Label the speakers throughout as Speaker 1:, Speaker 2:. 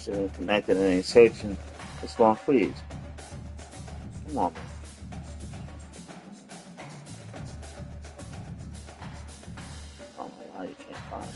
Speaker 1: still connected in any section. It's long, please. Come on, man. I don't know why you can't find it.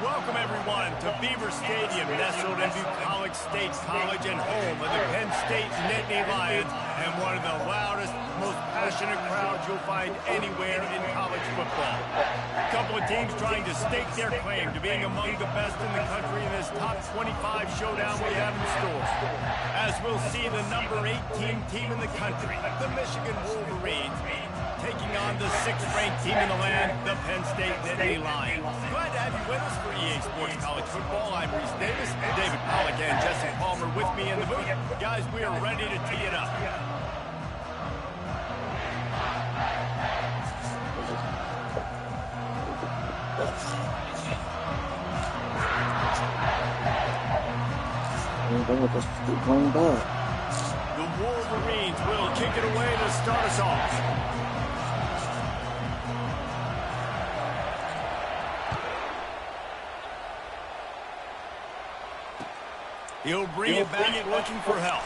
Speaker 2: Welcome, everyone, to Beaver Stadium, nestled in Bucolic State College and home of the Penn State Nittany Lions, and one of the loudest, most passionate crowds you'll find anywhere in college football. A couple of teams trying to stake their claim to being among the best in the country in this top 25 showdown we have in store. As we'll see the number 18 team in the country, the Michigan Wolverines, taking on the 6th-ranked team in the land, the Penn State Nittany Lions. Glad to have you with us for EA Sports College Football. I'm Reese Davis, David Pollack, and Jesse Palmer with me in the booth. Guys, we are ready to tee it up. The Wolverines will kick it away to start us off. He'll bring it back looking for help.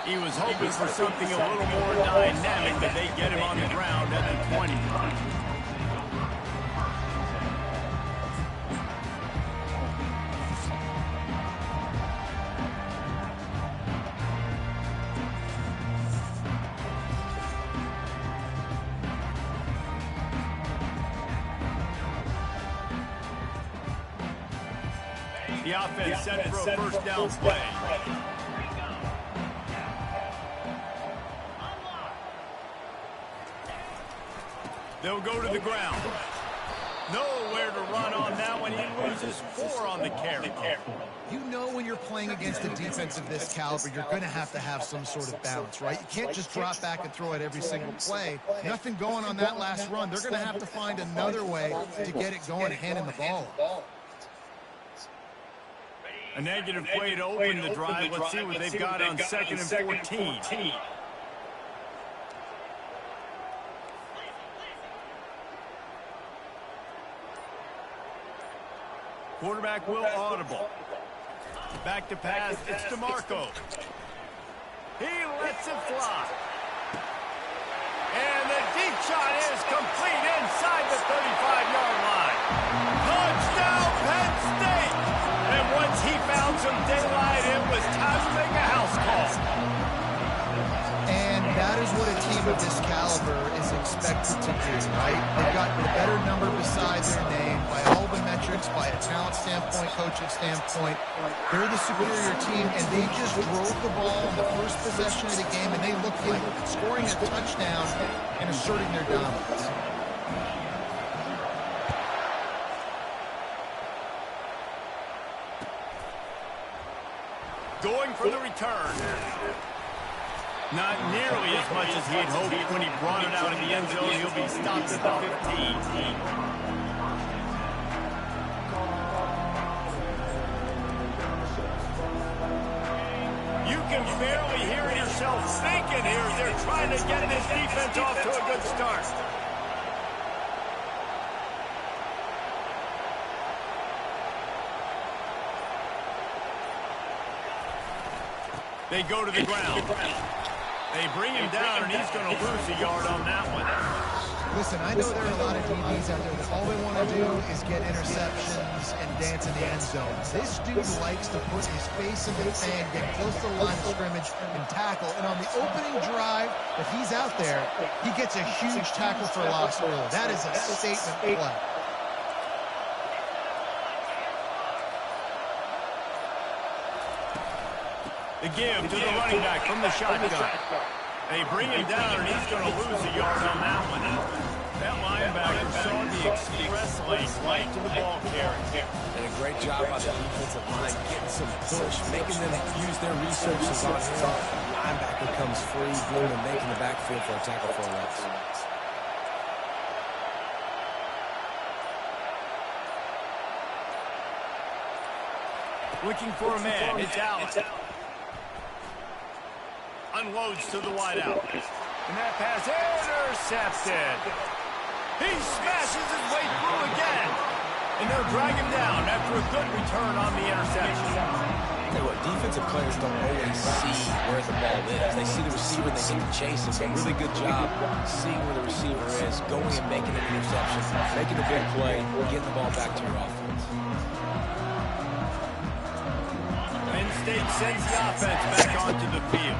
Speaker 2: He was hoping for something a little more dynamic, but they get him on the ground at the 20. The offense set for a first down play. They'll go to the ground. Nowhere to run on that one. He loses 4 on the carry.
Speaker 3: You know when you're playing against a defense of this caliber, you're going to have some sort of balance, right? You can't just drop back and throw it every single play. Nothing going on that last run. They're going to have to find another way to get it going and handing the ball.
Speaker 2: A negative play to open the drive. Let's see what they've got on 2nd and 14. Quarterback will audible. Back to pass. It's DeMarco. He lets it fly. And the deep shot is complete inside the 35-yard line. Touchdown, Penn State! And once he found some daylight, it was time to make a house call.
Speaker 3: And that is what a team of this caliber is expected to do, right? They've got the better number beside their name by all the metrics, by a talent standpoint, coaching standpoint. They're the superior team, and they just drove the ball on the first possession of the game, and they looked good, scoring a touchdown and asserting their dominance.
Speaker 2: Going for the return. Not nearly as much as he had hoped when he brought it out of the end zone. He'll be stopped at the 15. You can barely hear yourself thinking here. They're trying to get this defense off to a good start. They go to the ground. They bring him down, and he's going to lose a yard on that one.
Speaker 3: Listen, I know there are a lot of DBs out there that all they want to do is get interceptions and dance in the end zone. This dude likes to put his face in the fan, get close to the line of scrimmage, and tackle. And on the opening drive, if he's out there, he gets a huge tackle for loss early. That is a statement play.
Speaker 2: The give to the running back from the shotgun. They bring him down, and he's going to lose a yard on that one. That linebacker saw the express lane right to the ball carrier.
Speaker 4: And a great job by the defensive line, getting some push, making them use their resources on him. Linebacker comes free, boom, and making the backfield for a tackle for a loss.
Speaker 2: Looking for a man. It's Allen. Unloads to the wideout. And that pass intercepted. He smashes his way through again. And they'll drag him down after a good return on the interception.
Speaker 4: Tell you what, defensive players don't always see where the ball is. They see the receiver and they get to chase him. So really good job seeing where the receiver is, going and making an interception, making a big play, getting the ball back to your offense.
Speaker 2: Penn State sends the offense back onto the field.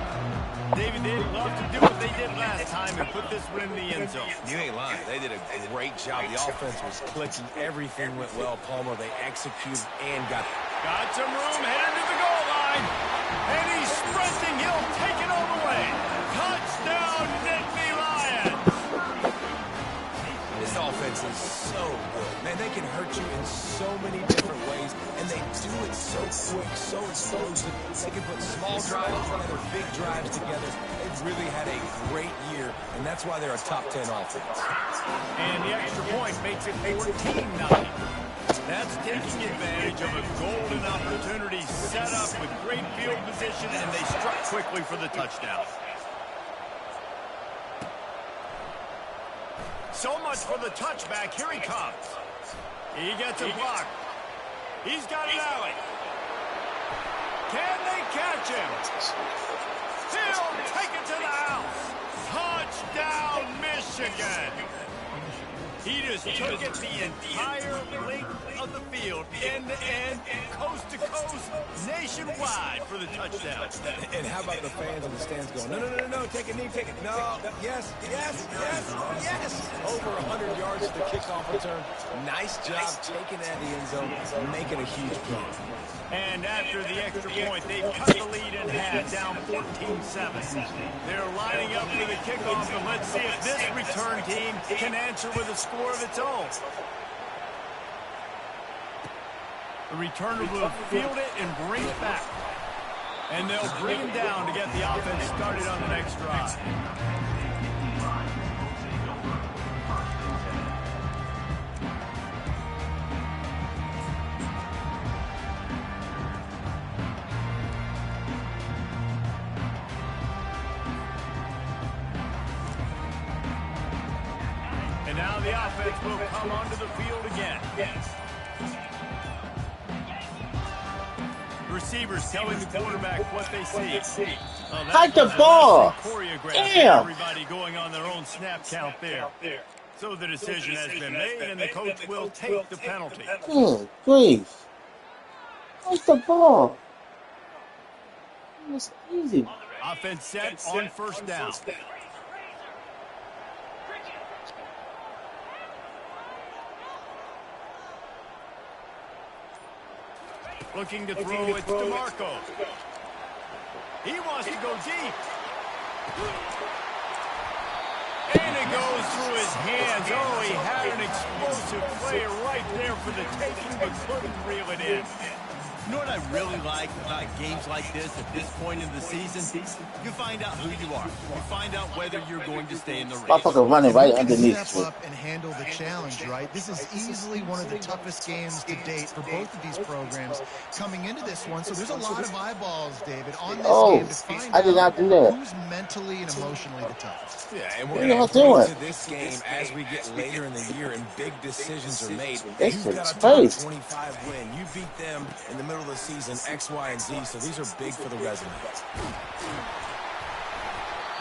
Speaker 2: David, they'd love to do what they did last time and put this one in the end zone.
Speaker 4: You ain't lying. They did a great job. The offense was clicking. Everything went well. Palmer, they executed and got
Speaker 2: some room, headed to the goal line. And he's sprinting. He'll take it all the way. Touchdown, Nittany Lions.
Speaker 4: This offense is so good. Man, they can hurt you in so many different ways, and they do it so quick, so explosive. They can put small drives together, big drives together. They've really had a great year, and that's why they're a top 10 offense.
Speaker 2: And the extra point makes it 14-0. That's taking advantage of a golden opportunity set up with great field position, and they struck quickly for the touchdown. So much for the touchback. Here he comes. He gets a block. He's got an alley. Can they catch him? He'll take it to the house. Touchdown, Michigan. He just took it the entire length of the field, end-to-end, coast-to-coast, nationwide for the touchdown.
Speaker 4: And how about the fans in the stands going, no, take a knee, take it. No, yes. Over 100 yards to the kickoff return. Nice job taking that in the end zone, making a huge play.
Speaker 2: And after the extra point, they've cut the lead in half, down 14-7. They're lining up for the kickoff, and let's see if this return team can answer with a score of its own. The returner will field it and bring it back. And they'll bring him down to get the offense started on the next drive. And now the offense will come onto the field again. Receivers telling the quarterback what they see.
Speaker 1: Hide the ball! Damn!
Speaker 2: Everybody going on their own snap count there. So the decision has been made, and the coach will take the penalty.
Speaker 1: Please. Hide the ball. It was easy.
Speaker 2: Offense set on first down. Looking to throw, it's DeMarco. He wants to go deep. And it goes through his hands. Oh, he had an explosive play right there for the taking, but couldn't reel it in.
Speaker 5: You know what I really like about games like this at this point in the season? You find out who you are. You find out whether you're going to stay in the race.
Speaker 1: Motherfucker running right underneath
Speaker 3: Step
Speaker 1: you.
Speaker 3: up and handle the challenge, right? This is easily one of the toughest games to date for both of these programs coming into this one. So there's a lot of eyeballs, David, on this game to find
Speaker 1: I did not do that.
Speaker 3: who's mentally and emotionally the toughest.
Speaker 4: Yeah, and
Speaker 1: What
Speaker 4: we're
Speaker 1: are y'all
Speaker 4: going to
Speaker 1: doing?
Speaker 4: this game as we get later in the year and big decisions are made.
Speaker 1: This
Speaker 4: You've
Speaker 1: is
Speaker 4: got a
Speaker 1: space.
Speaker 4: top 25 win. You beat them in the middle of the season, X, Y, and Z, so these are big for the resume.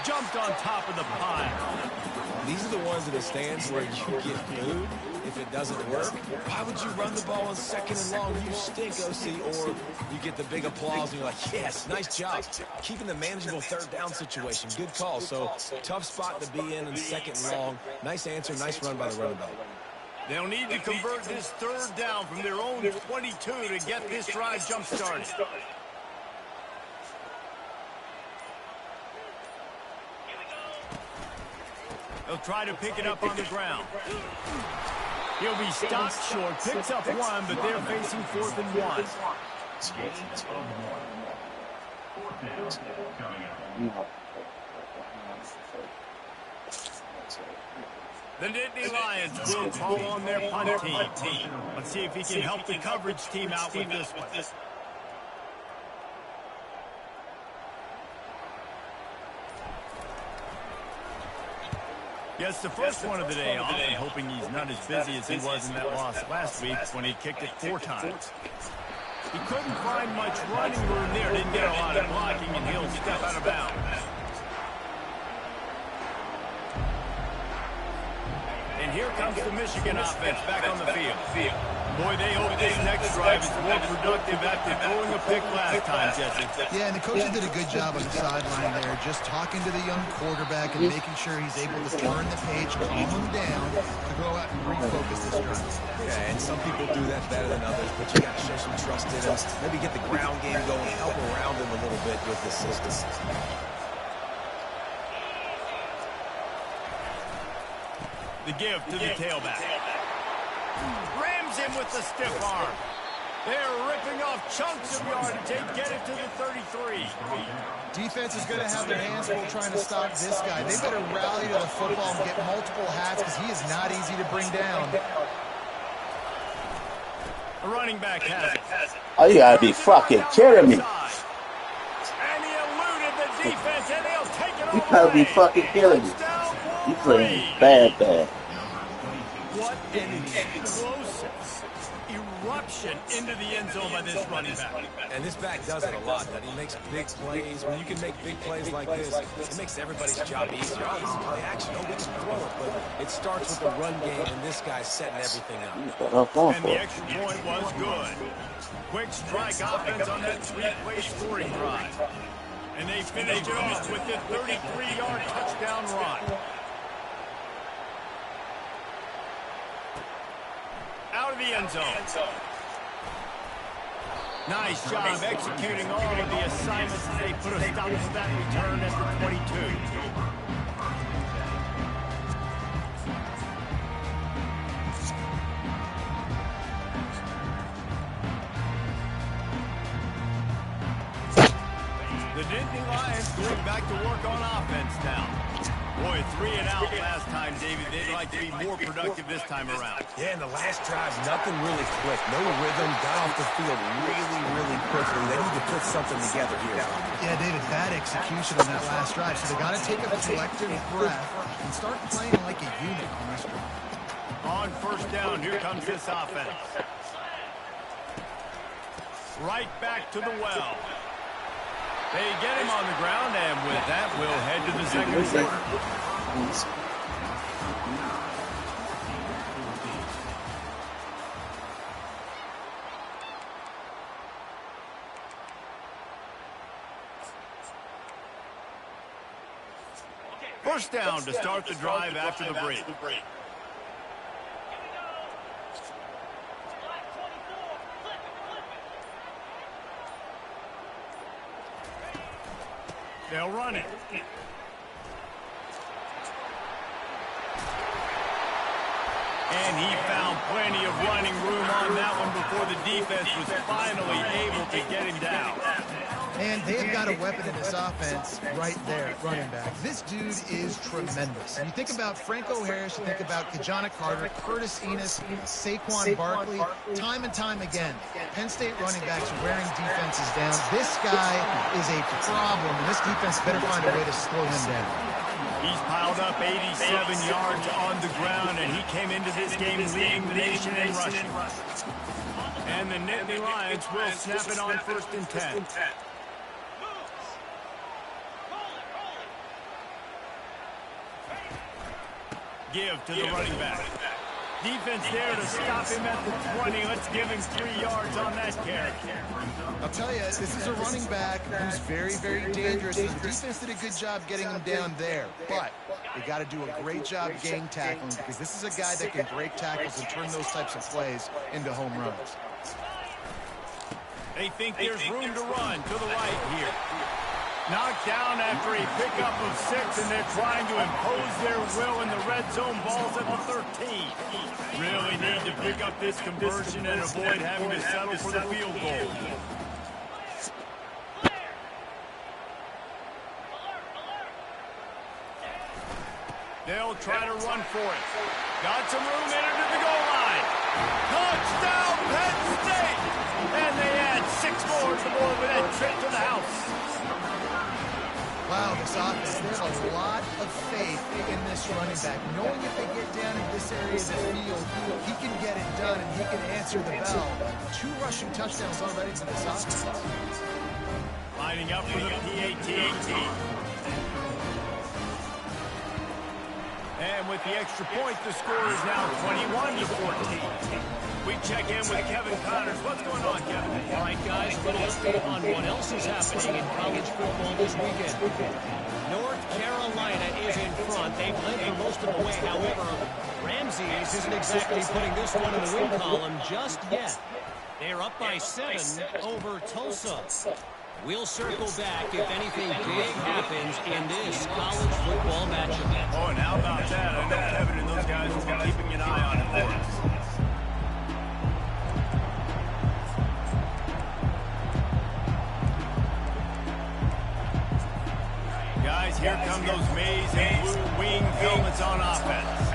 Speaker 2: Jumped on top of the pile.
Speaker 4: These are the ones in the stands where you get booed if it doesn't work. Why would you run the ball on 2nd and long? You stink, OC. Or you get the big applause and you're like, yes, nice job. Keeping the manageable 3rd down situation. Good call. So tough spot to be in 2nd and long. Nice answer, nice run by the running back.
Speaker 2: They'll need to convert this 3rd down from their own 22 to get this drive jump-started. They'll try to pick it up on the ground. He'll be stopped short, picks up 1, but they're facing 4th and 1. The Nittany Lions will call on their punt team. Let's see if he can help the coverage team out with this one. Yes, the first one of the day off, and hoping he's not as busy as he was in that loss last week when he kicked it 4 times. He couldn't find much running room there, didn't get a lot of blocking, and he'll step out of bounds. And here comes the Michigan offense back on the field. Boy, they hope this next drive is more productive after throwing a pick last time, Jesse.
Speaker 3: Yeah, and the coaches did a good job on the sideline there, just talking to the young quarterback and making sure he's able to turn the page, calm him down, to go out and refocus this drive.
Speaker 4: Yeah, and some people do that better than others, but you got to show some trust in them. Maybe get the ground game going, help around him a little bit with the system.
Speaker 2: The give to the tailback. Rams him with the stiff arm. They're ripping off chunks of yardage. They get it to the 33.
Speaker 3: Defense is going to have their hands full trying to stop this guy. They better rally to the football and get multiple hats because he is not easy to bring down.
Speaker 2: The running back has it.
Speaker 1: Oh, you gotta be fucking kidding me.
Speaker 2: And he eluded the defense, and he'll take it all
Speaker 1: You gotta be
Speaker 2: away.
Speaker 1: fucking kidding me.
Speaker 2: Touchdown,
Speaker 1: You playing
Speaker 2: Wolverine.
Speaker 1: bad.
Speaker 2: What an explosive eruption into the end zone by this running back.
Speaker 4: And this back does it a lot. That he makes big plays. When you can make big plays like this, it makes everybody's job easier. Oh, easy play action. Oh, we can throw it. But it starts with the run game, and this guy's setting everything up.
Speaker 2: And the extra point was good. Quick strike offense on that 3-play scoring drive. And they finished it off with the 33-yard touchdown run. Out of the end zone. Nice job executing all of the assignments as they put a stop to that return at the 22. The Nittany Lions going back to work on offense now. Boy, 3 and out last time, David. They'd like to be more productive this time around.
Speaker 4: Yeah, in the last drive, nothing really clicked. No rhythm. Got off the field really quickly. They need to put something together here.
Speaker 3: Yeah, David, bad execution on that last drive. So they got to take a collective breath and start playing like a unit on this drive.
Speaker 2: On first down, here comes this offense. Right back to the well. They get him on the ground, and with that, we'll head to the second quarter. First down to start the drive after the break. They'll run it. And he found plenty of running room on that one before the defense was finally able to get him down.
Speaker 3: And they've got a weapon in this offense right there, running back. This dude is tremendous. And you think about Franco Harris, you think about Kajana Carter, Curtis Enis, Saquon Barkley, time and time again, Penn State running backs wearing defenses down. This guy is a problem, and this defense better find a way to slow him down.
Speaker 2: He's piled up 87 yards on the ground, and he came into this game leading the nation in rushing. And the Nittany Lions will snap it on 1st and 10. Give to the running back. Defense there to stop him at the 20. Let's give him 3 yards on that carry.
Speaker 3: I'll tell you, this is a running back who's very, very dangerous. And the defense did a good job getting him down there. But they got to do a great job gang tackling, because this is a guy that can break tackles and turn those types of plays into home runs.
Speaker 2: They think there's room to run to the right here. Knocked down after a pickup of 6, and they're trying to impose their will in the red zone. Balls at the 13. Really need to pick up this conversion and avoid having to settle for the field goal. They'll try to run for it. Got some room in it to the goal line. Touchdown, Penn State! And they add 6 more to the board with that trip to the house.
Speaker 3: Wow, this offense, there's a lot of faith in this running back. Knowing if they get down in this area of the field, he can get it done and he can answer the bell. 2 rushing touchdowns already for this offense.
Speaker 2: Lining up for the PAT. And with the extra point, the score is now 21-14. We check in with Kevin Connors. What's going on, Kevin?
Speaker 6: All right, guys, a little update on what else is happening in college football this weekend. North Carolina is in front. They've led for most of the way. However, Ramses isn't exactly putting this one in the win column just yet. They're up by 7 over Tulsa. We'll circle back if anything big happens in this college football matchup.
Speaker 2: Oh, and how about that? I know Kevin and those guys will be keeping an eye on it for us. Guys, here come those maize and blue wing helmets on offense.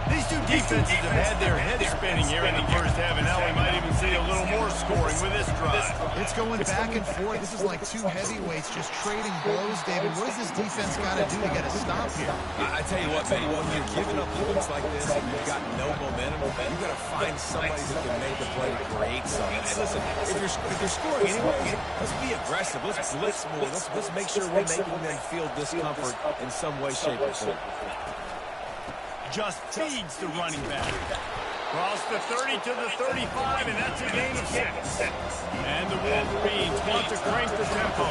Speaker 2: These two defenses have had their heads spinning here in the first half, and now we might even see a little more scoring with this drive.
Speaker 3: It's going back and forth. This is like 2 heavyweights just trading blows, David. What does this defense got to do to get a stop here?
Speaker 4: I tell you what, man, when you're giving up points like this and you've got no momentum, you've got to find somebody who can make the play to create something. And listen, if you're scoring anyways, let's be aggressive. Let's blitz more. Let's make sure we're making them feel discomfort in some way, shape, or form.
Speaker 2: Just feeds the running back. Cross the 30 to the 35, and that's a gain of 6. And the Wolverines want to crank the tempo.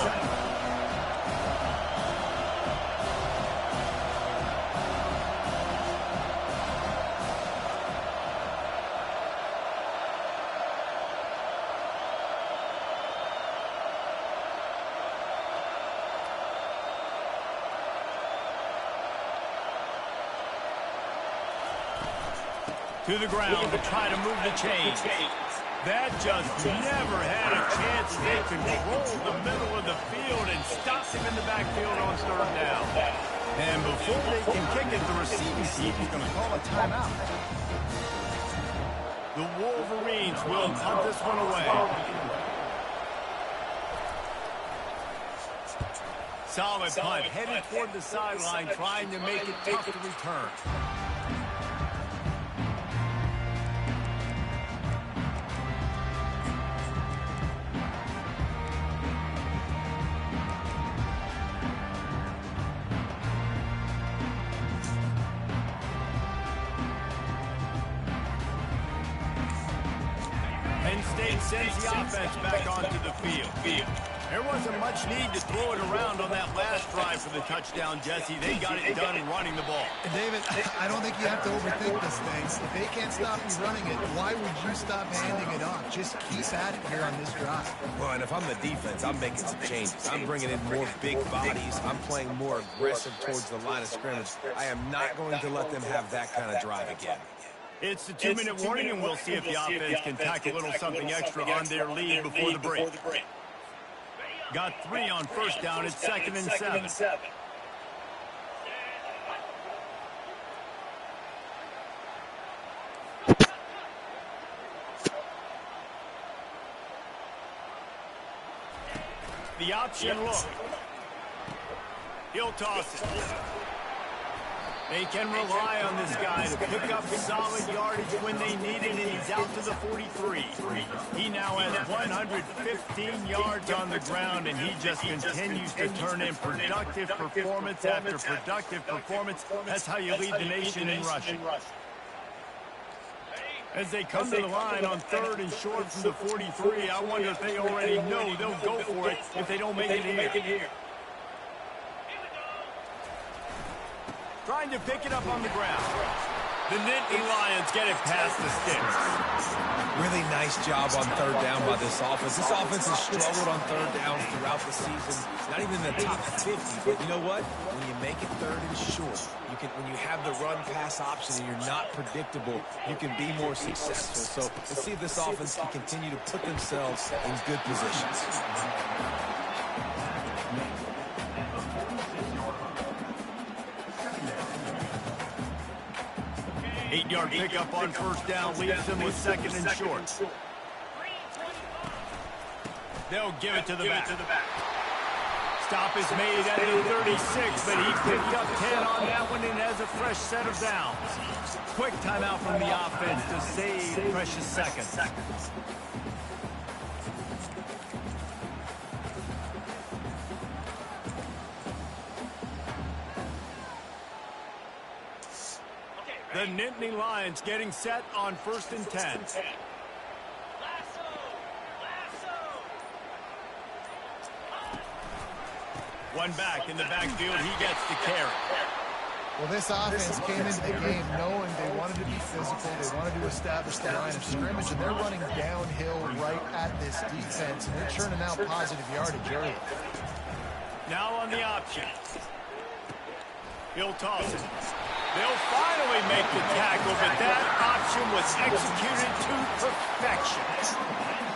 Speaker 2: To the ground to try to move the chains. That just never had a chance. They controlled the middle of the field and stopped him in the backfield on 3rd down. And before they can kick it, the receiving team is going to call a timeout. The Wolverines will punt this one away. Solid punt, headed toward the sideline, trying to make it tough to return. sends the offense back onto the field. There wasn't much need to throw it around on that last drive for the touchdown, Jesse. They got it done running the ball.
Speaker 3: And David, I don't think you have to overthink this thing. If they can't stop you running it, why would you stop handing it off? Just keep at it here on this drive.
Speaker 4: Well, and if I'm the defense, I'm making some changes. I'm bringing in more big bodies. I'm playing more aggressive towards the line of scrimmage. I am not going to let them have that kind of drive again.
Speaker 2: It's the 2-minute warning, and we'll see if the offense can tack a little something extra on their lead before the break. Got 3 on first down. It's 2nd and 7. The option look. He'll toss it. They can rely on this guy to pick up solid yardage when they need it, and he's out to the 43. He now has 115 yards on the ground, and he just continues to turn in productive performance after productive performance. That's how you lead the nation in rushing. As they come to the line on 3rd and short from the 43, I wonder if they already know they'll go for it if they don't make it here. Trying to pick it up on the ground. The Nittany Lions get it past the sticks.
Speaker 4: Really nice job on 3rd down by this offense. This offense has struggled on 3rd downs throughout the season. Not even in the top 50, but you know what? When you make it 3rd and short, when you have the run-pass option and you're not predictable, you can be more successful. So let's see if this offense can continue to put themselves in good positions.
Speaker 2: 8-yard pickup on first down leaves them with 2nd and short. They'll give it to the back. Stop is made at the 36, but he picked up 10 on that one and has a fresh set of downs. Quick timeout from the offense to save precious seconds. The Nittany Lions getting set on 1st and 10. One back in the backfield, he gets the carry.
Speaker 3: Well, this offense came into the game knowing they wanted to be physical, they wanted to establish the line of scrimmage, and they're running downhill right at this defense, and they're churning out positive yardage early.
Speaker 2: Now on the option. He'll toss it. They'll finally make the tackle, but that option was executed to perfection.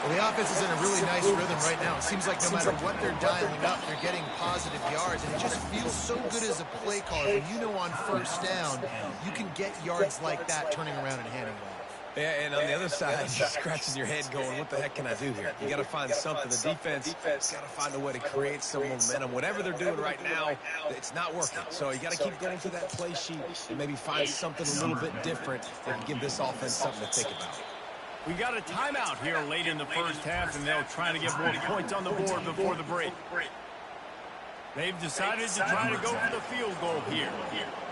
Speaker 3: Well, the offense is in a really nice rhythm right now. It seems like no matter what they're dialing up, they're getting positive yards, and it just feels so good as a play caller when you know on first down you can get yards like that turning around and handing it off.
Speaker 4: Yeah, and on the other side, you're scratching your head going, what the heck can I do here? You got to find something. The defense got to find a way to create some momentum. Whatever they're doing right now, it's not working. So you got to keep going through that play sheet and maybe find something a little bit different that can give this offense something to think about.
Speaker 2: We got a timeout here late in the first half, and they'll try to get more points on the board before the break. They've decided to try to go for the field goal here.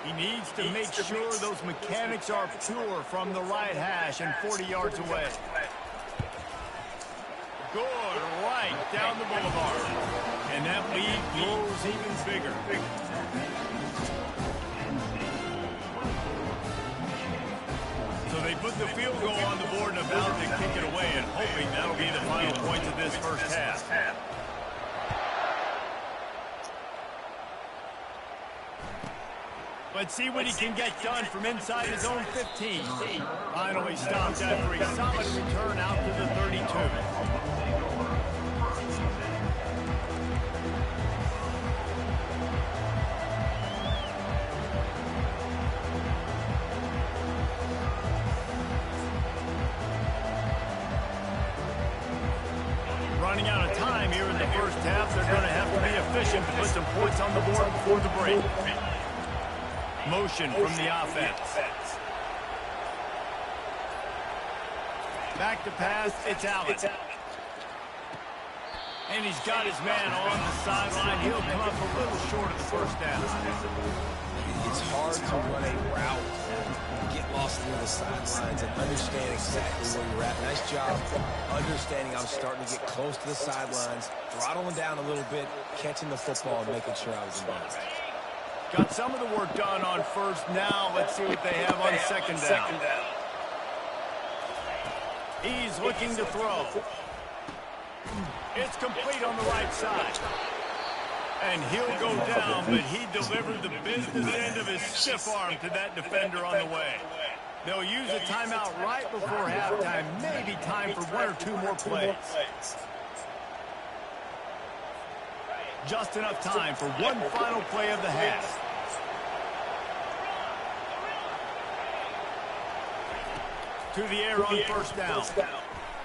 Speaker 2: He needs to make sure those mechanics are pure from the right hash and 40 yards away. Good right down the boulevard. And that lead grows even bigger. So they put the field goal on the board and about to kick it away, and hoping that'll be the final points of this first half. Let's see what he can get done from inside his own 15. Finally stopped after a solid return out to the 32. Running out of time here in the first half, they're going to have to be efficient to put some points on the board before the break. Motion from the offense. Back to pass, it's Allen. And he's got his man on the sideline. He'll come up a little short of the first down.
Speaker 4: It's hard to run a route and get lost near the sidelines and understand exactly where you're at. Nice job understanding I'm starting to get close to the sidelines, throttling down a little bit, catching the football, and making sure I was in bounds.
Speaker 2: Got some of the work done on first. Now let's see what they have on second down. He's looking to throw. It's complete on the right side. And he'll go down, but he delivered the business end of his stiff arm to that defender on the way. They'll use a timeout right before halftime. Maybe time for one or two more plays. Just enough time for one final play of the half. To the air on first down.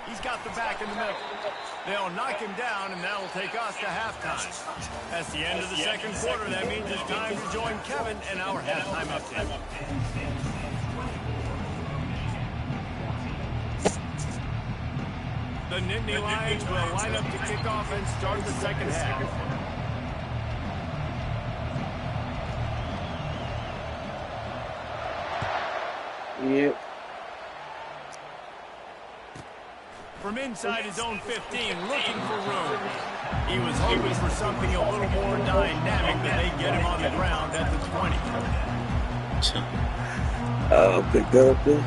Speaker 2: He's got the back in the middle. They'll knock him down, and that'll take us to halftime. That's the end of the second quarter. That means it's time to join Kevin and our halftime update. The Nittany Lions will line up to kick off and start the second half.
Speaker 1: Yep.
Speaker 2: From inside his own 15, looking for room. He was hoping for something a little more dynamic, but they get him on the ground at the 20.
Speaker 1: Oh, pick that up there.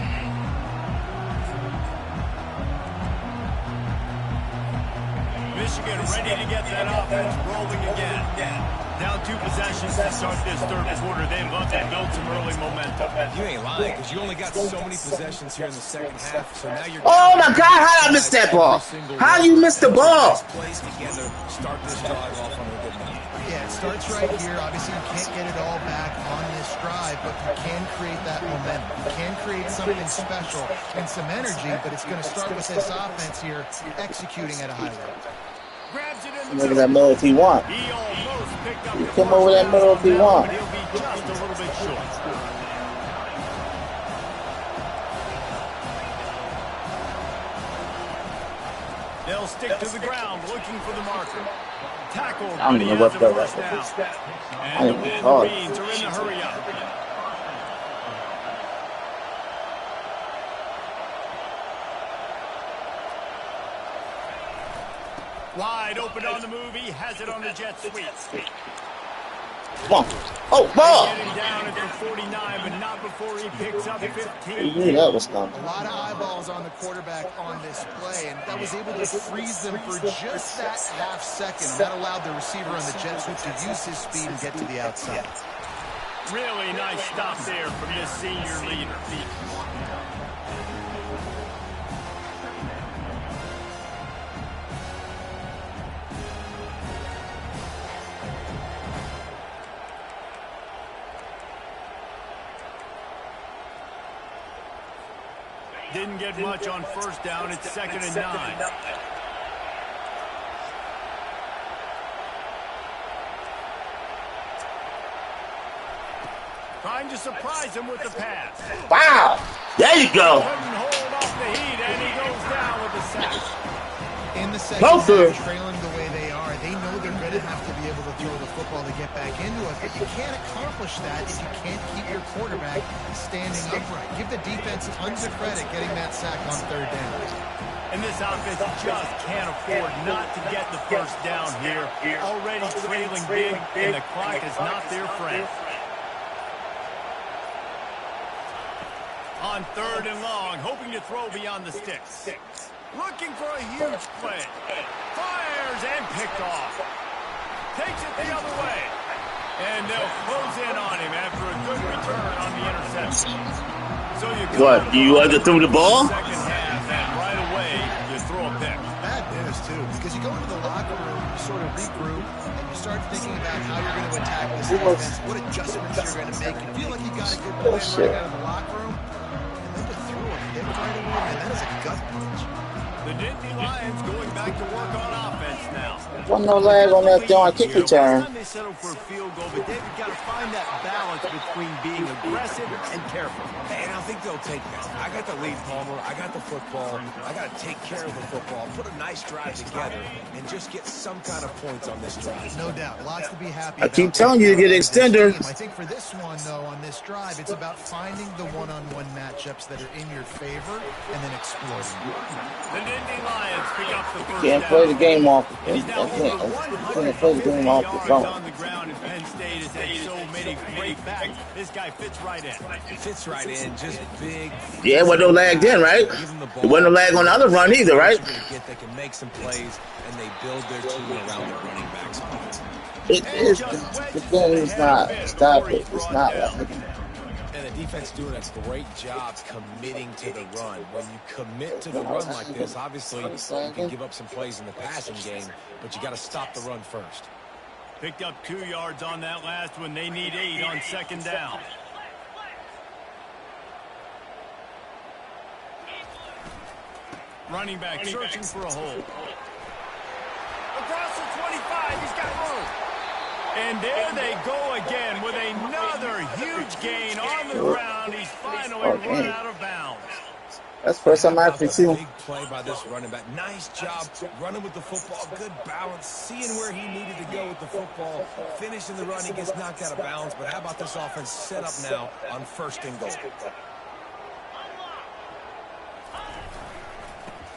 Speaker 2: Michigan ready to get that offense rolling again. Down 2 possessions to start this third quarter. They'd love to build some early momentum.
Speaker 4: You ain't lying, because you only got so many possessions here in the second half, so now you're...
Speaker 1: Oh, my God, how I missed that ball? How you missed the ball?
Speaker 4: Plays together, start this drive off on a good note.
Speaker 3: Yeah, it starts right here. Obviously, you can't get it all back on this drive, but you can create that momentum. You can create something special and some energy, but it's going to start with this offense here executing at a high level.
Speaker 2: Grabs it in the
Speaker 1: Look at that middle if he want.
Speaker 2: He almost picked up the
Speaker 1: Come over that middle if he want.
Speaker 2: but he'll be just a little bit short. They'll stick to the ground, looking for the marker. Tackled,
Speaker 1: I don't
Speaker 2: but he
Speaker 1: know
Speaker 2: has
Speaker 1: what
Speaker 2: a
Speaker 1: that
Speaker 2: first
Speaker 1: was.
Speaker 2: down.
Speaker 1: I
Speaker 2: And the
Speaker 1: didn't call it.
Speaker 2: Wolverines are in the hurry up. Wide open on the move. He has it on the jet sweep.
Speaker 1: Come on. Oh, ball!
Speaker 2: Getting down at the 49, but not before he picks up 15.
Speaker 1: You knew that was coming.
Speaker 3: A lot of eyeballs on the quarterback on this play, and that was able to freeze them for just that half second. That allowed the receiver on the jet sweep to use his speed and get to the outside.
Speaker 2: Really nice stop there from this senior leader. Didn't get much on first down. It's 2nd and 9. Trying to surprise him with the pass.
Speaker 1: Wow! There you go!
Speaker 2: Couldn't hold off the heat, and he goes down with a sack.
Speaker 3: In the second
Speaker 1: Go for
Speaker 3: half,
Speaker 1: it.
Speaker 3: trailing the way they are, they know they're going to have to be able to throw the football to get back into it. But you can't accomplish that if you can't keep your quarterback standing upright. Give the defense tons of credit getting that sack on third down.
Speaker 2: And this offense just can't afford not to get the first down here. Already trailing big, and the clock is not their friend. On 3rd and long, hoping to throw beyond the sticks. Looking for a huge play. Fires and picked off. Takes it the other way. And they'll close in on him after a good return on the interception. So you
Speaker 1: What, you underthrew the ball?
Speaker 2: Second half, and right away, you throw a pick.
Speaker 3: Bad news, too, because you go into the locker room, you sort of regroup, and you start thinking about how you're going to attack this defense, what adjustments you're going to make. You feel like you got a good plan right out of the locker room, and then to throw a pick right away, man, that is a gut punch.
Speaker 2: The Nittany Lions going back to work on offense now.
Speaker 1: One no lag on that darn kick return.
Speaker 2: They settle for a field goal, but they've got to find that balance between being aggressive and careful.
Speaker 4: And I'm think they'll take that. I got the lead, Palmer. I got the football. I got to take care of the football, put a nice drive together, and just get some kind of points on this drive.
Speaker 3: No doubt. Lots to be happy
Speaker 1: I
Speaker 3: about.
Speaker 1: keep telling you to get extender.
Speaker 3: I think for this one, though, on this drive, it's about finding the one-on-one matchups that are in your favor and then exploiting them.
Speaker 2: The Nittany Lions pick up the first
Speaker 1: Can't
Speaker 2: down.
Speaker 1: play the game off.
Speaker 2: He's now over
Speaker 1: Can't play the game
Speaker 2: 150
Speaker 1: off the
Speaker 2: yards
Speaker 1: phone.
Speaker 2: on the ground, and Penn State has had so many great backs. This guy fits right in.
Speaker 4: Fits right in, just big.
Speaker 1: Yeah, it wasn't no lag then, right?
Speaker 4: Give them the ball.
Speaker 1: It wasn't no lag on the other run either, right?
Speaker 4: They can make some plays, and they build their team around the running back spot.
Speaker 1: It is. The game is not. Stop it. It's not like.
Speaker 4: And the defense doing a great job committing to the run. When you commit to the run like this, obviously you can give up some plays in the passing game, but you got to stop the run first.
Speaker 2: Picked up 2 yards on that last one. They need 8 on second down. Running back searching for a hole. Across the 25, he's got room. And there they go again with another huge gain on the ground. He's finally run out of bounds.
Speaker 1: That's the first time I actually seen him.
Speaker 4: Big play by this running back. Nice job running with the football. Good balance. Seeing where he needed to go with the football. Finishing the run. He gets knocked out of bounds. But how about this offense set up now on first and goal?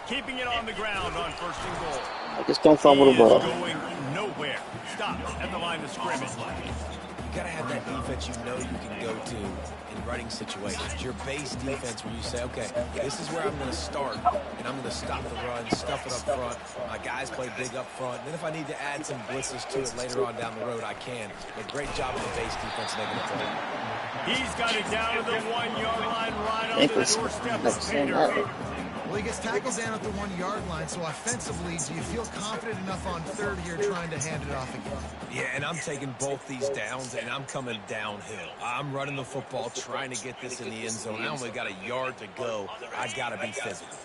Speaker 2: Keeping it on the ground on first and goal.
Speaker 1: I just don't fumble the
Speaker 2: He is
Speaker 1: ball.
Speaker 2: going nowhere. Stop at the line of scrimmage.
Speaker 4: You got to have that defense you know you can go to in running situations. Your base defense where you say, okay, this is where I'm going to start, and I'm going to stop the run, stuff it up front. My guys play big up front. Then if I need to add some blitzes to it later on down the road, I can. But great job of the base defense making a play.
Speaker 2: He's got it down to the 1 yard line right on the doorstep of Peter.
Speaker 3: Well, he gets tackled down at the 1 yard line, so offensively, do you feel confident enough on third here trying to hand it off again?
Speaker 4: Yeah, and I'm taking both these downs, and I'm coming downhill. I'm running the football, trying to get this in the end zone. I only got a yard to go. I got to be physical.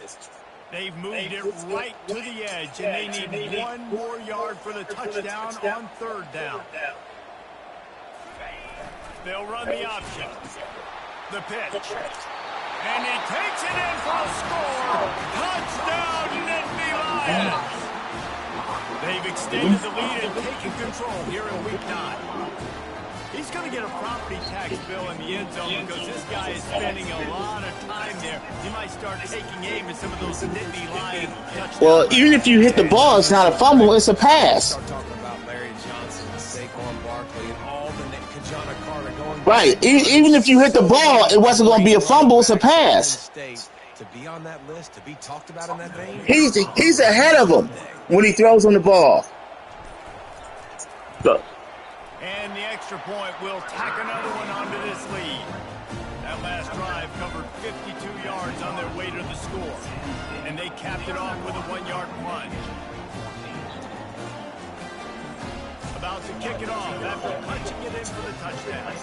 Speaker 2: They've moved it right to the edge, and they need 1 more yard for the touchdown on third down. They'll run the option. The pitch. And he takes it in for a score. Touchdown, Nittany Lions. They've extended the lead and taken control here in week 9. He's going to get a property tax bill in the end zone because this guy is spending a lot of time there. He might start taking aim at some of those Nittany Lions touchdowns.
Speaker 1: Well, even if you hit the ball, it's not a fumble, it's a pass.
Speaker 4: Start talking about Larry Johnson, Saquon Barkley, and all the Kajana Carter going.
Speaker 1: Right. Even if you hit the ball, it wasn't going to be a fumble, it's a pass.
Speaker 4: To be on that list, to be talked about in that vein.
Speaker 1: He's ahead of him when he throws on the ball. Look.
Speaker 2: And the extra point will tack another one onto this lead. That last drive covered 52 yards on their way to the score. And they capped it off with a 1 yard plunge. About to kick it off after punching it in for the touchdown.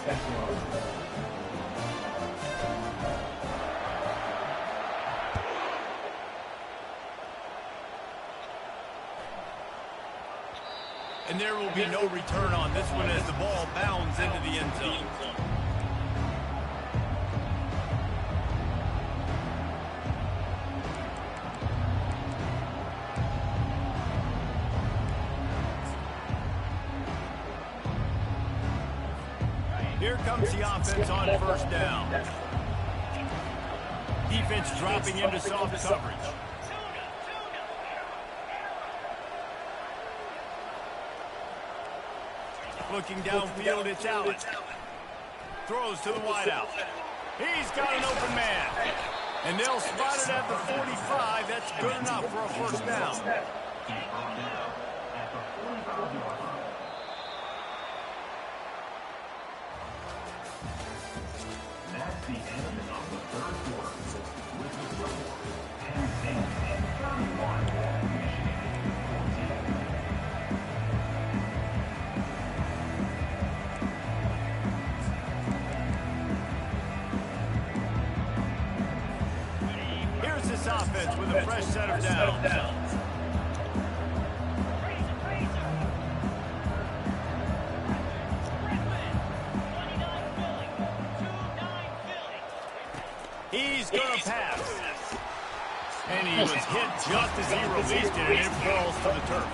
Speaker 2: And there will be no return on this one as the ball bounds into the end zone. Here comes the offense on first down. Defense dropping into soft coverage. Looking downfield, it's Allen. Throws to the wideout. He's got an open man. And they'll spot it at the 45. That's good enough for a first down.
Speaker 7: That's the end of the third quarter. With the score, Penn State 31,
Speaker 2: Here's this offense with a fresh set of downs. going to pass. And he was hit just as he released it, and it falls to the turf.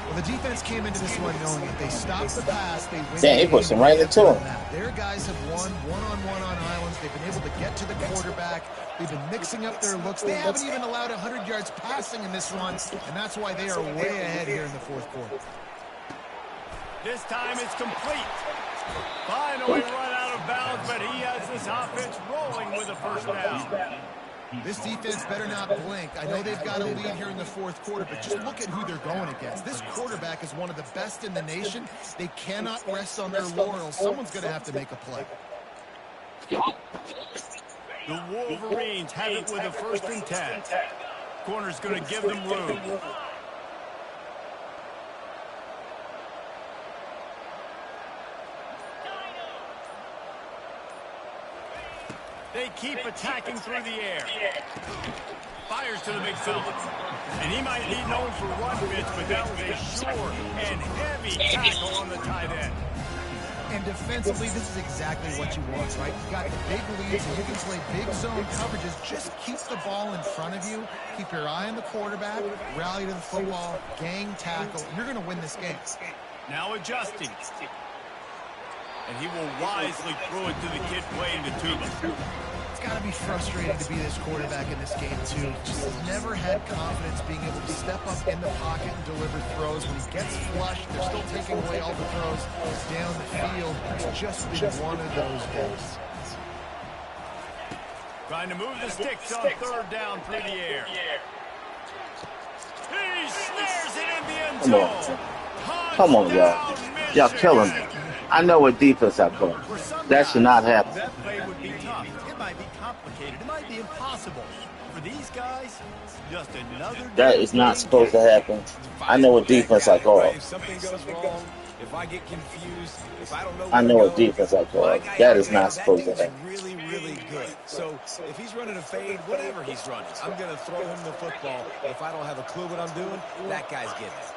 Speaker 3: Well, the defense came into this one knowing if they stop the pass, they win.
Speaker 1: Damn, he puts him right into him.
Speaker 3: Their guys have won one-on-one on islands. They've been able to get to the quarterback. They've been mixing up their looks. They haven't even allowed 100 yards passing in this one, and that's why they are way ahead here in the fourth quarter.
Speaker 2: This time it's complete. Finally run out of bounds, but he has this offense rolling with a first down.
Speaker 3: This defense better not blink. I know they've got a lead here in the fourth quarter, but just look at who they're going against. This quarterback is one of the best in the nation. They cannot rest on their laurels. Someone's going to have to make a play.
Speaker 2: The Wolverines have it with a 1st and 10. Corner's going to give them room. They keep attacking through the air. Fires to the big fella. And he might be known for run fits, but that was a sure and heavy tackle on the tight end.
Speaker 3: And defensively, this is exactly what you want, right? You got the big leads, and you can play big zone coverages. Just keep the ball in front of you. Keep your eye on the quarterback. Rally to the football. Gang tackle. You're going to win this game.
Speaker 2: Now adjusting. And he will wisely throw it to the kid playing the tuba.
Speaker 3: It's got to be frustrating to be this quarterback in this game, too. Just never had confidence being able to step up in the pocket and deliver throws. When he gets flushed, they're still taking away all the throws down the field. It's just been one of those days.
Speaker 2: Trying to move the sticks on 3rd down through the air. He snares it in the end zone.
Speaker 1: Come on, y'all. Y'all killing me. I know what defense I call. That should not happen.
Speaker 5: That play would be tough. It might be complicated. It might be impossible. For these guys, just another.
Speaker 1: That is not supposed to happen. I know what defense I call.
Speaker 4: If something goes wrong, if I get confused, if I don't know
Speaker 1: I know what defense I call. That is not supposed to happen.
Speaker 4: Really, really good. So if he's running a fade, whatever he's running, I'm going to throw him the football. If I don't have a clue what I'm doing, that guy's getting it.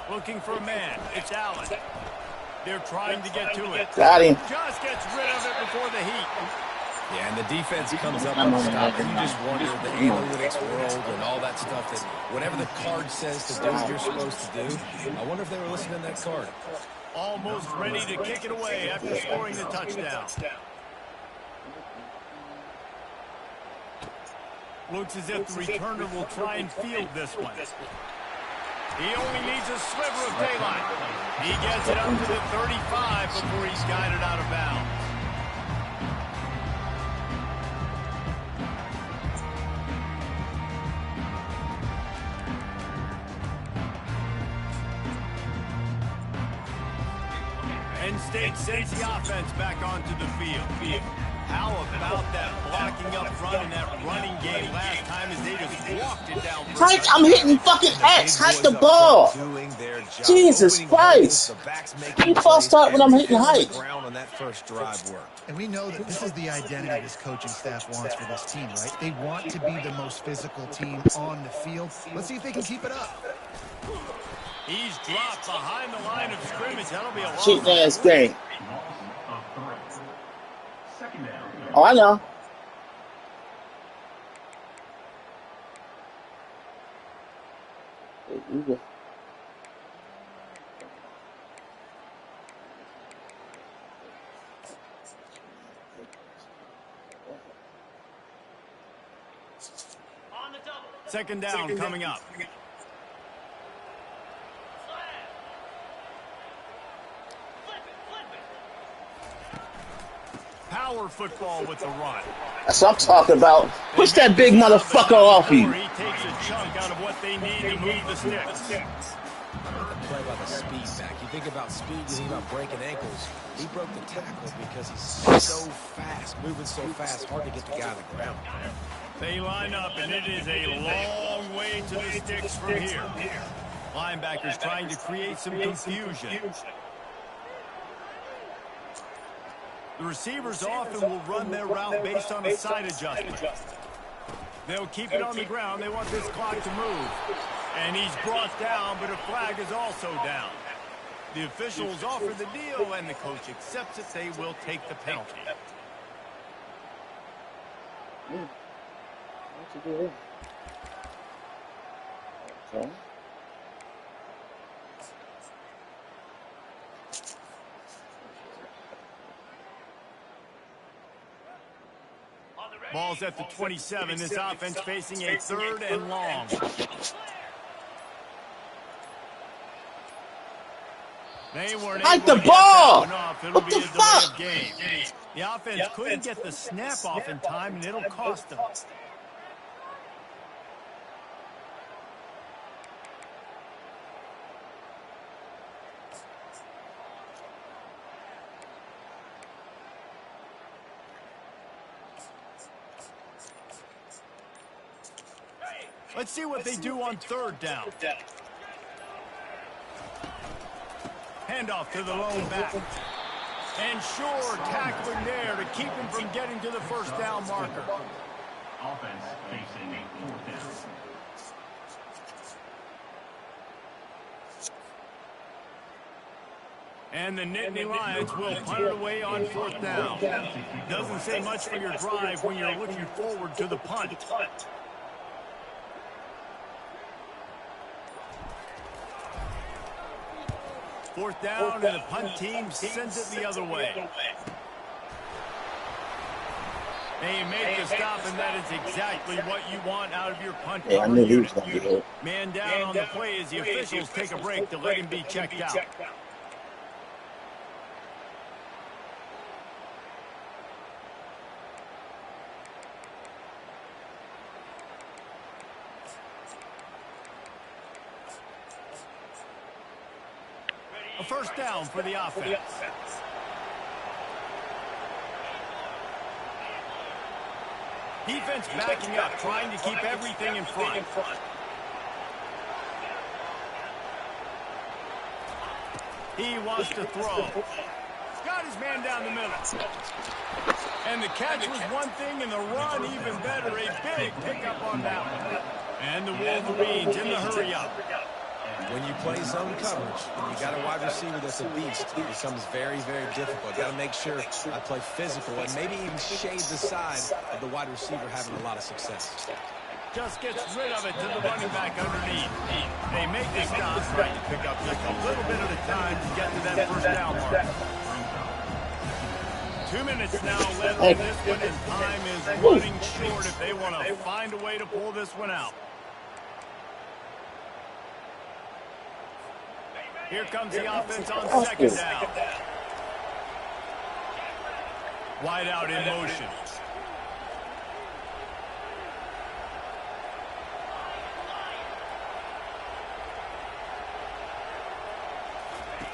Speaker 2: Looking for a man. It's Allen. They're trying to get to it.
Speaker 1: Got him.
Speaker 2: Just gets rid of it before the heat.
Speaker 4: Yeah, and the defense comes up and stops. You just wonder the analytics world and all that stuff that whatever the card says to do, you're supposed to do. I wonder if they were listening to that card.
Speaker 2: Almost ready to kick it away after scoring the touchdown. Looks as if the returner will try and field this one. He only needs a sliver of daylight. He gets it up to the 35 before he's guided out of bounds. Penn State sends the offense back onto the field. How about that blocking up front and that running game last time as they just walked it down?
Speaker 1: Hike, I'm hitting fucking X. Hike the ball. Jesus Christ. How you false start when I'm hitting height?
Speaker 3: And we know that this is the identity this coaching staff wants for this team, right? They want to be the most physical team on the field. Let's see if they can keep it up.
Speaker 2: He's dropped behind the line of scrimmage. That'll be a long
Speaker 1: Cheating ass game. Oh, I know.
Speaker 2: Second down coming up. Power football with the run.
Speaker 1: That's what I'm talking about. Push that big motherfucker off you.
Speaker 2: He takes a chunk out of what they need to move the sticks.
Speaker 4: Play by the speed back. You think about speed, you think about breaking ankles. He broke the tackle because he's so fast, moving so fast, hard to get the guy on the ground.
Speaker 2: They line up, and it is a long way to the sticks from here. Linebackers trying to create some confusion. The receivers often will run their route based on a side adjustment. They'll keep it on the ground. They want this clock to move. And he's brought down, but a flag is also down. The officials offer the deal, and the coach accepts it. They will take the penalty.
Speaker 1: What'd you do here? Okay.
Speaker 2: Ball's at the 27. This offense facing a 3rd and long. They weren't
Speaker 1: Hike
Speaker 2: able
Speaker 1: the
Speaker 2: to get
Speaker 1: ball!
Speaker 2: that one off. It'll
Speaker 1: What
Speaker 2: be
Speaker 1: the
Speaker 2: a delay
Speaker 1: fuck?
Speaker 2: of game. The offense couldn't get the snap off in time, and it'll cost them. Let's see what they do on 3rd down. Handoff to the lone back. And sure, tackling there to keep him from getting to the 1st down marker.
Speaker 7: Offense facing 4th down.
Speaker 2: And the Nittany Lions will punt it away on 4th down. Doesn't say much for your drive when you're looking forward to the punt. 4th down, and the punt team sends it the other way. They make the stop, and that is exactly what you want out of your punt.
Speaker 1: Yeah, I knew he was going to get hit.
Speaker 2: Man down on the play as the officials take a break to let him be checked out. A 1st down for the offense. Defense backing up, trying to keep everything in front. He wants to throw. Got his man down the middle. And the catch was one thing, and the run even better. A big pickup on that one. And the Wolverines in the hurry-up.
Speaker 4: When you play zone coverage, you got a wide receiver that's a beast. It becomes very, very difficult. Got to make sure I play physical and maybe even shade the side of the wide receiver having a lot of success.
Speaker 2: Just gets rid of it to the running back underneath. They make the stop, trying to pick up just a little bit at a time to get to that 1st down mark. 2 minutes now left in this one, and time is running short if they want to find a way to pull this one out. Here comes the offense on 2nd down. Wide out in motion.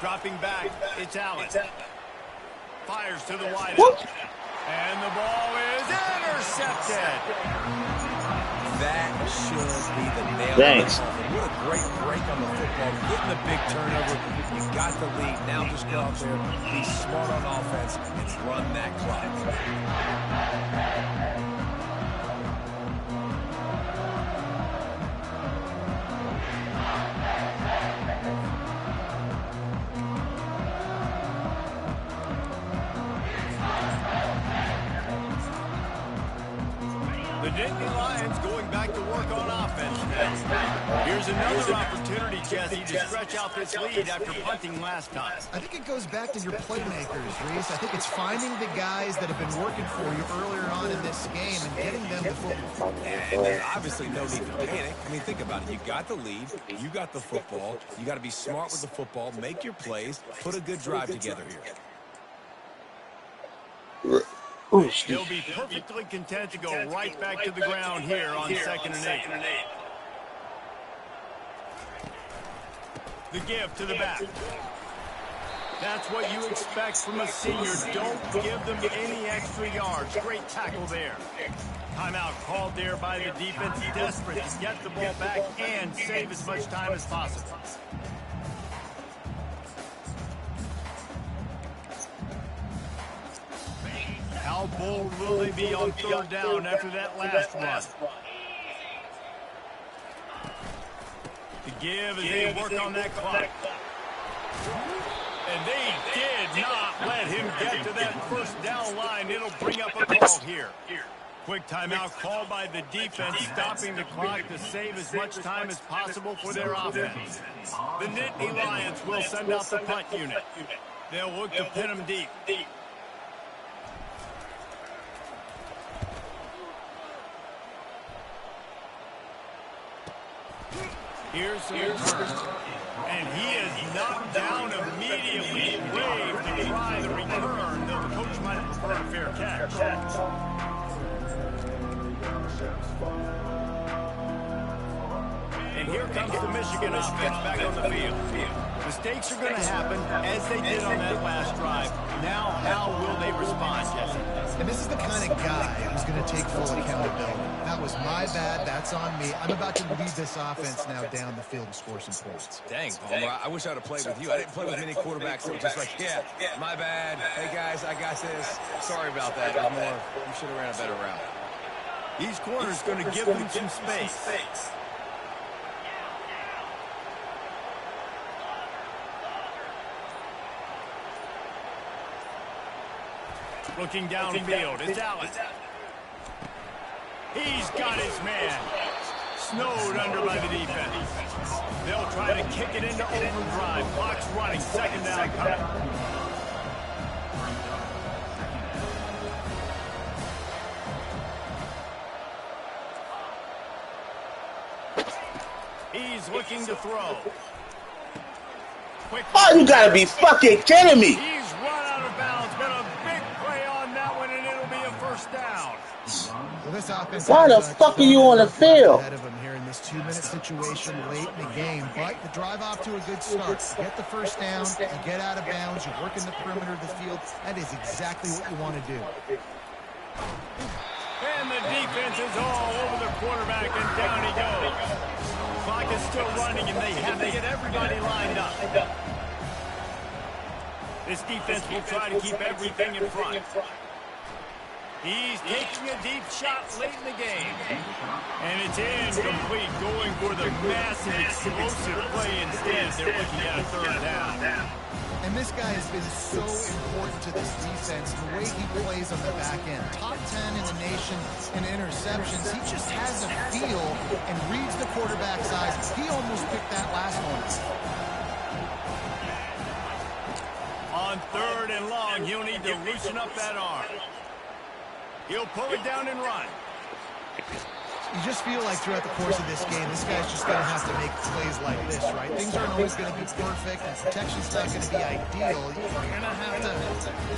Speaker 2: Dropping back, it's Allen. Fires to the wide out. And the ball is intercepted.
Speaker 4: That should be the nail.
Speaker 1: Thanks.
Speaker 4: What a great break on the football. Getting the big turnover. You got the lead. Now just go out there, be smart on offense, and run that clock.
Speaker 2: The Nittany Lions going back to work on offense next. Here's another opportunity, Jesse, to stretch out this lead after punting last time.
Speaker 3: I think it goes back to your playmakers, Reese. I think it's finding the guys that have been working for you earlier on in this game and getting them the football.
Speaker 4: And there's obviously no need to panic. I mean, think about it. You got the lead. You got the football. You got to be smart with the football. Make your plays. Put a good drive together here.
Speaker 2: He'll be perfectly content to go right back to the ground here on 2nd and 8. The give to the back. That's what you expect from a senior. Don't give them any extra yards. Great tackle there. Timeout called there by the defense. Desperate to get the ball back and save as much time as possible. How bold will they be on 3rd down after that last run? give as they work on that clock. And they did not let him get to that first down line. It'll bring up a call here. Quick timeout called by the defense, stopping the clock to save as much time as possible for their offense. The Nittany Lions will send out the punt unit. They'll look to pin them deep. Here's the return. And he is knocked down immediately. Waved to try the return, though the coach might have preferred a fair catch. And here comes the Michigan offense back on the field. Mistakes are going to happen, as they did on that last drive. Now, how will they respond, Jesse?
Speaker 3: And this is the kind of guy who's going to take full accountability. That was my bad. That's on me. I'm about to lead this offense now down the field and score some points.
Speaker 4: Dang, Palmer, I wish I would have played with you. I didn't play with many quarterbacks that were just like, yeah, my bad. Hey, guys, I got this. Sorry about that. It was more, you should have ran a better route.
Speaker 2: These corners going to give them some space. Looking downfield, it's Allen. He's got his man. Snowed under by the defense. They'll try to kick it into overdrive. Clock's running, second down coming. He's looking to throw. Quick.
Speaker 1: Oh, you gotta be fucking kidding me.
Speaker 2: He's run out of bounds. Got a big play on that one, and it'll be a first down.
Speaker 3: Well, this offense
Speaker 1: Why the fuck are you on the field?
Speaker 3: Ahead of him here in this 2-minute situation late in the game, but the drive off to a good start. You get the first down, you get out of bounds, you work in the perimeter of the field. That is exactly what you want to do.
Speaker 2: And the defense is all over the quarterback, and down he goes. Clock is still running, and they have to get everybody lined up. This defense will try to keep everything in front. He's taking a deep shot late in the game. And it's incomplete, going for the massive, explosive play instead. They're looking at a third down.
Speaker 3: And this guy has been so important to this defense, the way he plays on the back end. Top 10 in the nation in interceptions. He just has a feel and reads the quarterback's eyes. He almost picked that last one.
Speaker 2: On third and long, he'll need to loosen up that arm. He'll pull it down and run.
Speaker 3: You just feel like throughout the course of this game, this guy's just going to have to make plays like this, right? Things aren't always going to be perfect, and protection's not going to be ideal. You're going to have to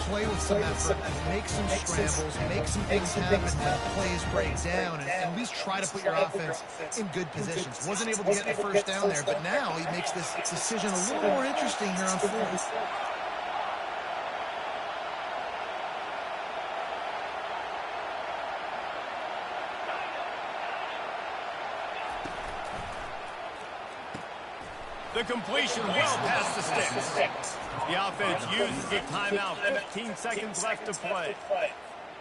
Speaker 3: play with some effort, make some scrambles, make some things happen when plays break down, and at least try to put your offense in good positions. Wasn't able to get the first down there, but now he makes this decision a little more interesting here on fourth.
Speaker 2: The completion well past the sticks. The offense uses the timeout. 15 seconds left to play.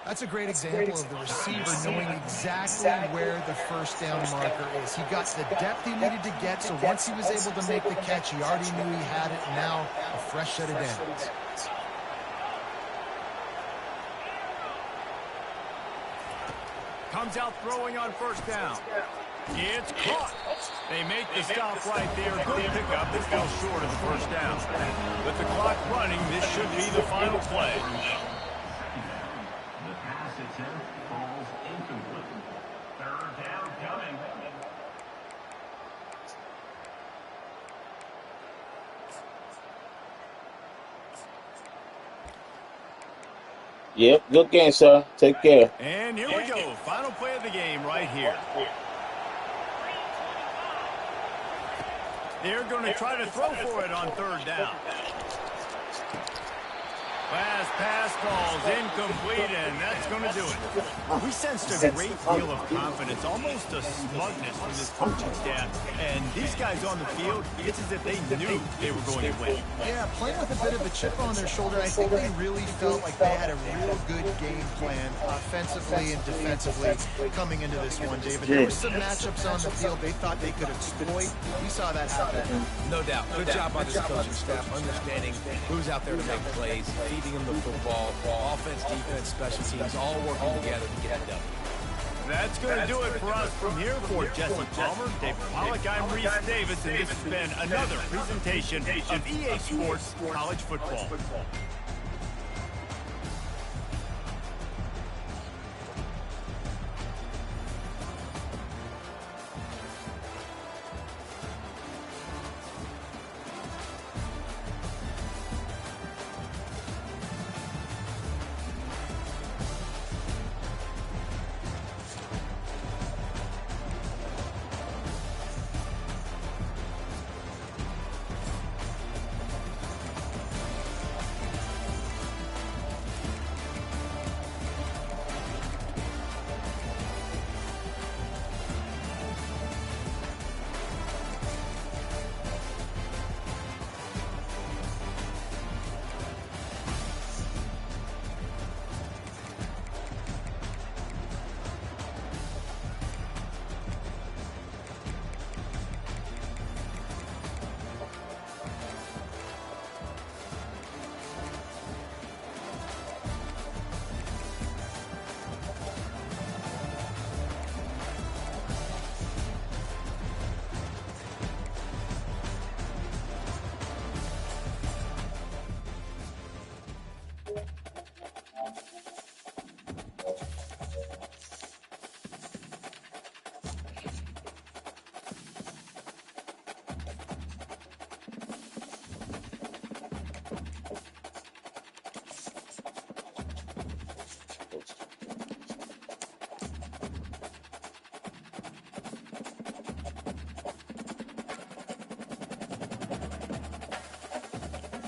Speaker 3: That's a great example of the receiver knowing exactly where the first down marker is. He got the depth he needed to get, so once he was able to make the catch, he already knew he had it. Now, a fresh set of downs.
Speaker 2: Comes out throwing on first down. It's caught. They make the stop right there. Good pickup that fell short of the first down. With the clock running, this should be the final play.
Speaker 7: The pass attempt falls incomplete. Third down coming.
Speaker 1: Yep, good game, sir. Take care.
Speaker 2: And here we go. Final play of the game right here. They're going to try to throw for it on third down. Last pass falls incomplete, and that's going to do it. We sensed a great deal of confidence, almost a smugness from this coaching staff. And these guys on the field, it's as if they knew they were going to win.
Speaker 3: Yeah, playing with a bit of a chip on their shoulder. I think they really felt like they had a real good game plan offensively and defensively coming into this one, David. There were some matchups on the field they thought they could exploit. We saw that happen.
Speaker 4: No doubt. Good job by this coaching staff, understanding who's out there to make plays, feeding them the football, offense, defense, special teams, all working together to get it done.
Speaker 2: That's going to do it for us from here. For Jesse Palmer, Dave Pollock, I'm Reese Davis, and this has been another presentation of EA Sports College Football.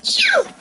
Speaker 1: Phew!